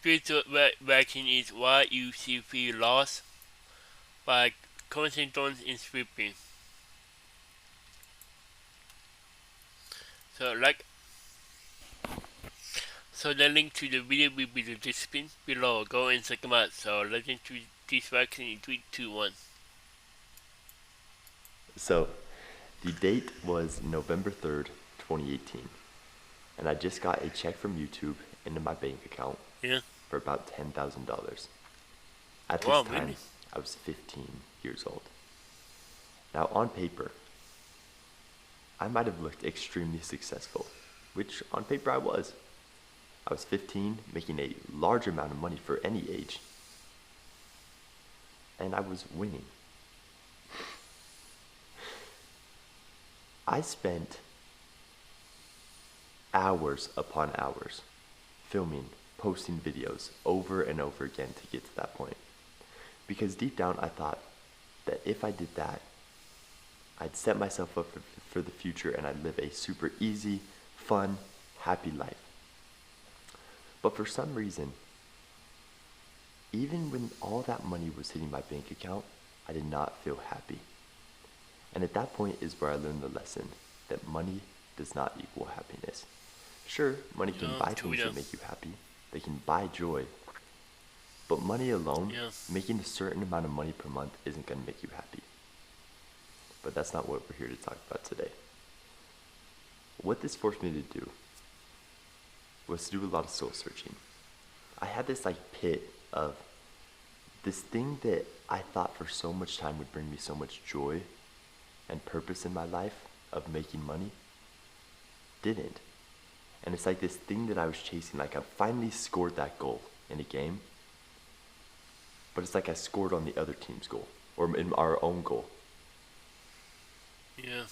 Spiritual vaccine is why you see feel lost by concentrating in sweeping. So like so the link to the video will be the description below. Go and check them out. So let's into this vaccine in 3, 2, 1. So, the date was November 3rd, 2018, and I just got a check from YouTube into my bank account Yeah. for about $10,000. At this Wow, time, really? I was 15 years old. Now, on paper, I might have looked extremely successful, which on paper I was. I was 15, making a large amount of money for any age, and I was winning. I spent hours upon hours filming, posting videos over and over again to get to that point. Because deep down, I thought that if I did that, I'd set myself up for the future and I'd live a super easy, fun, happy life. But for some reason, even when all that money was hitting my bank account, I did not feel happy. And at that point is where I learned the lesson that money does not equal happiness. Sure, money can No, buy true things that enough. make you happy, they can buy joy, but money alone, Yeah. making a certain amount of money per month, isn't going to make you happy. But that's not what we're here to talk about today. What this forced me to do was to do a lot of soul searching. I had this pit of this thing that I thought for so much time would bring me so much joy and purpose in my life of making money, didn't. And it's like this thing that I was chasing, like I finally scored that goal in a game, but it's like I scored on the other team's goal, or in our own goal, Yeah.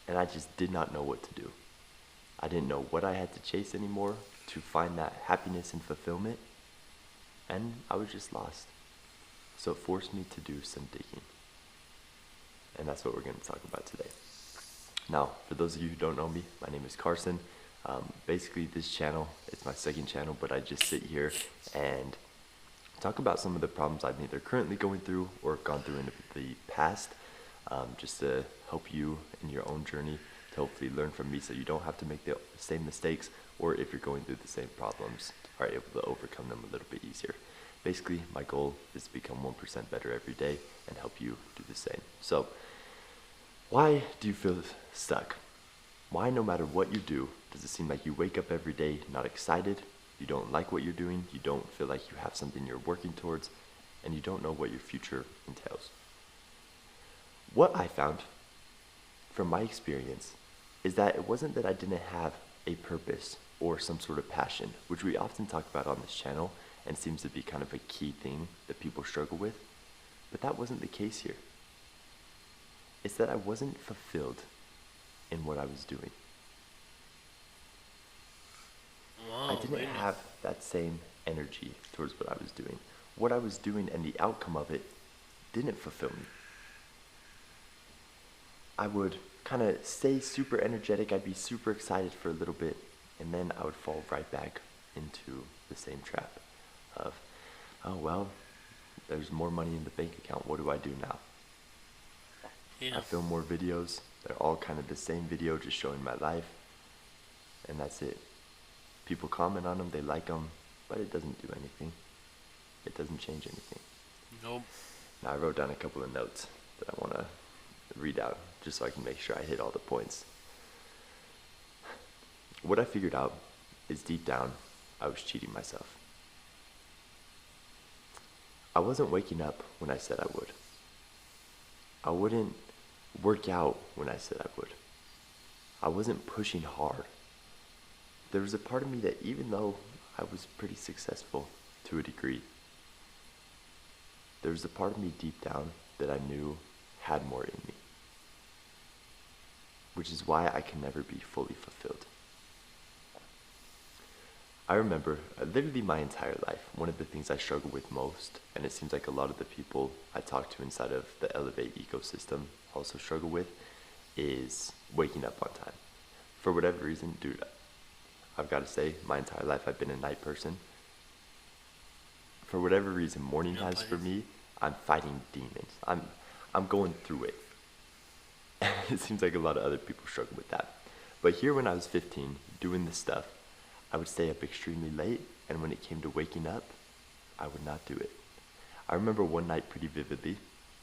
and I just did not know what to do. I didn't know what I had to chase anymore to find that happiness and fulfillment, and I was just lost. So it forced me to do some digging, and that's what we're going to talk about today. Now, for those of you who don't know me, my name is Carson. Basically, this channel, it's my second channel, but I just sit here and talk about some of the problems I'm either currently going through or have gone through in the past, just to help you in your own journey, to hopefully learn from me so you don't have to make the same mistakes, or if you're going through the same problems, are able to overcome them a little bit easier. Basically, my goal is to become 1% better every day and help you do the same. So, why do you feel stuck? Why, no matter what you do, does it seem like you wake up every day not excited, you don't like what you're doing, you don't feel like you have something you're working towards, and you don't know what your future entails? What I found from my experience is that it wasn't that I didn't have a purpose or some sort of passion, which we often talk about on this channel and seems to be kind of a key thing that people struggle with, but that wasn't the case here. It's that I wasn't fulfilled in what I was doing. I Wow, didn't really? have that same energy towards what I was doing. What I was doing and the outcome of it didn't fulfill me. I would kind of stay super energetic, I'd be super excited for a little bit, and then I would fall right back into the same trap of, oh well, there's more money in the bank account, what do I do now? I Yeah. film more videos, they're all kind of the same video, just showing my life, and that's it. People comment on them, they like them, but it doesn't do anything. It doesn't change anything. Nope. Now I wrote down a couple of notes that I want to read out, just so I can make sure I hit all the points. What I figured out is deep down, I was cheating myself. I wasn't waking up when I said I would. I wouldn't work out when I said I would. I wasn't pushing hard. There was a part of me that, even though I was pretty successful to a degree, there was a part of me deep down that I knew had more in me, which is why I can never be fully fulfilled. I remember, literally my entire life, one of the things I struggle with most, and it seems like a lot of the people I talk to inside of the Elevate ecosystem also struggle with, is waking up on time. For whatever reason, dude, I've got to say, my entire life I've been a night person, for whatever reason, morning No, times for me, I'm fighting demons. I'm going through it. It seems like a lot of other people struggle with that. But here when I was 15, doing this stuff, I would stay up extremely late, and when it came to waking up, I would not do it. I remember one night pretty vividly.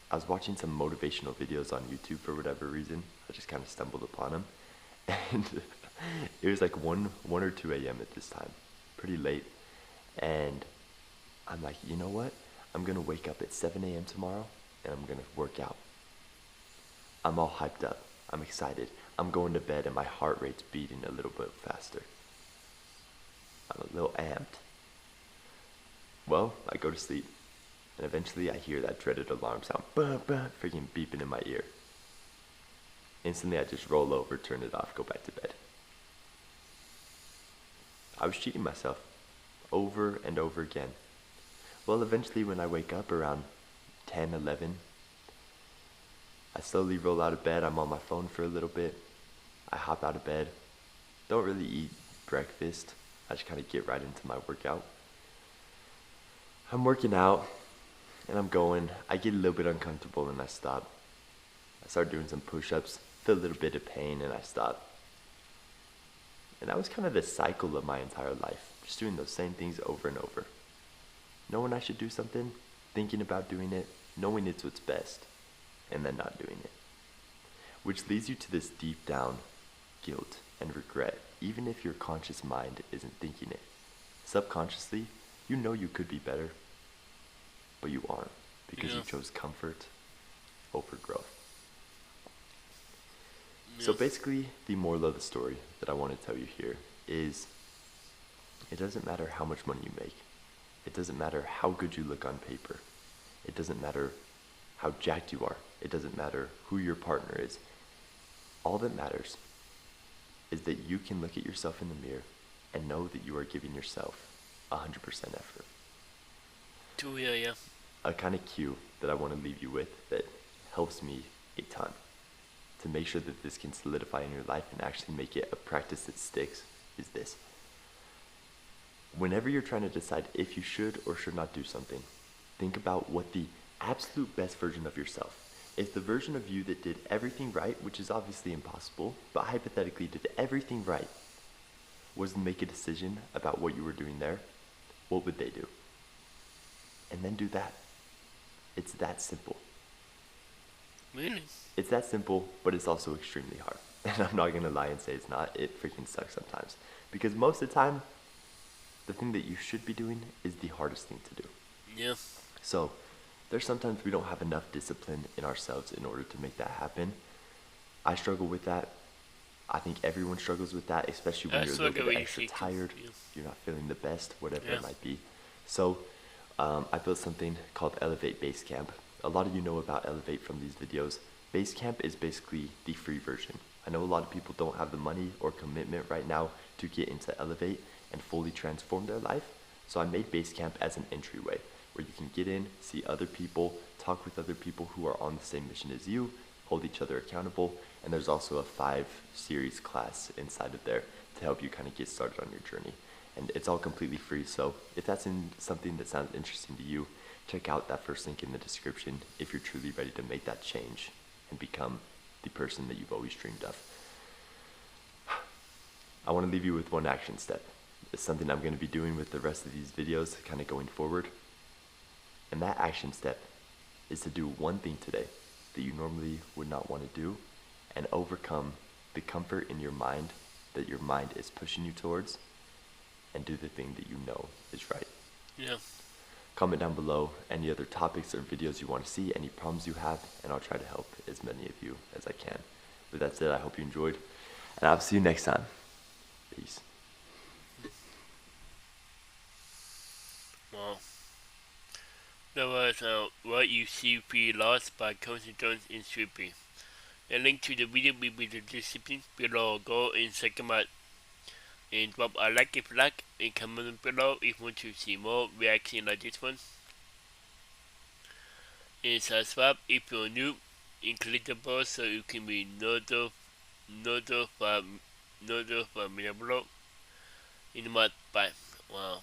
I was watching some motivational videos on YouTube for whatever reason. I just kind of stumbled upon them. And it was like 1 or 2 a.m. at this time, pretty late. And I'm like, you know what? I'm going to wake up at 7 a.m. tomorrow, and I'm going to work out. I'm all hyped up. I'm excited. I'm going to bed, and my heart rate's beating a little bit faster. I'm a little amped. Well, I go to sleep, and eventually I hear that dreaded alarm sound, freaking beeping in my ear. Instantly, I just roll over, turn it off, go back to bed. I was cheating myself over and over again. Well, eventually when I wake up around 10, 11, I slowly roll out of bed. I'm on my phone for a little bit. I hop out of bed. Don't really eat breakfast. I just kind of get right into my workout. I'm working out, and I'm going. I get a little bit uncomfortable, and I stop. I start doing some push-ups, feel a little bit of pain, and I stop. And that was kind of the cycle of my entire life, just doing those same things over and over. Knowing I should do something, thinking about doing it, knowing it's what's best, and then not doing it. Which leads you to this deep down guilt and regret, even if your conscious mind isn't thinking it. Subconsciously, you know you could be better, but you aren't, because you chose comfort over growth. So basically, the moral of the story that I want to tell you here is, it doesn't matter how much money you make. It doesn't matter how good you look on paper. It doesn't matter how jacked you are. It doesn't matter who your partner is. All that matters is that you can look at yourself in the mirror and know that you are giving yourself 100% effort. Yeah. A kind of cue that I want to leave you with that helps me a ton to make sure that this can solidify in your life and actually make it a practice that sticks is this. Whenever you're trying to decide if you should or should not do something, think about what the absolute best version of yourself, if the version of you that did everything right, which is obviously impossible, but hypothetically did everything right, was to make a decision about what you were doing there, what would they do? And then do that. It's that simple. Really? It's that simple, but it's also extremely hard. And I'm not gonna lie and say it's not. It freaking sucks sometimes. Because most of the time, the thing that you should be doing is the hardest thing to do. Yeah. So, there's sometimes we don't have enough discipline in ourselves in order to make that happen. I struggle with that. I think everyone struggles with that, especially when you're a little bit extra tired, you're not feeling the best, whatever it might be. So, I built something called Elevate Basecamp. A lot of you know about Elevate from these videos. Basecamp is basically the free version. I know a lot of people don't have the money or commitment right now to get into Elevate and fully transform their life. So I made Basecamp as an entryway where you can get in, see other people, talk with other people who are on the same mission as you, hold each other accountable, and there's also a 5-series class inside of there to help you kind of get started on your journey. And it's all completely free, so if that's something that sounds interesting to you, check out that first link in the description if you're truly ready to make that change and become the person that you've always dreamed of. I want to leave you with one action step. It's something I'm going to be doing with the rest of these videos kind of going forward. And that action step is to do one thing today that you normally would not want to do and overcome the comfort in your mind that your mind is pushing you towards and do the thing that you know is right. Yeah. Comment down below any other topics or videos you want to see, any problems you have, and I'll try to help as many of you as I can. But that's it. I hope you enjoyed, and I'll see you next time. Peace. Wow. That was What You See Be Lost by Cozy Jones in Sweepy. A link to the video will be in the description below. Go and check them out. And drop a like if you like, and comment below if you want to see more reaction like this one. And subscribe if you're new, and click the bell so you can be notified me below. In the month. Bye. Wow.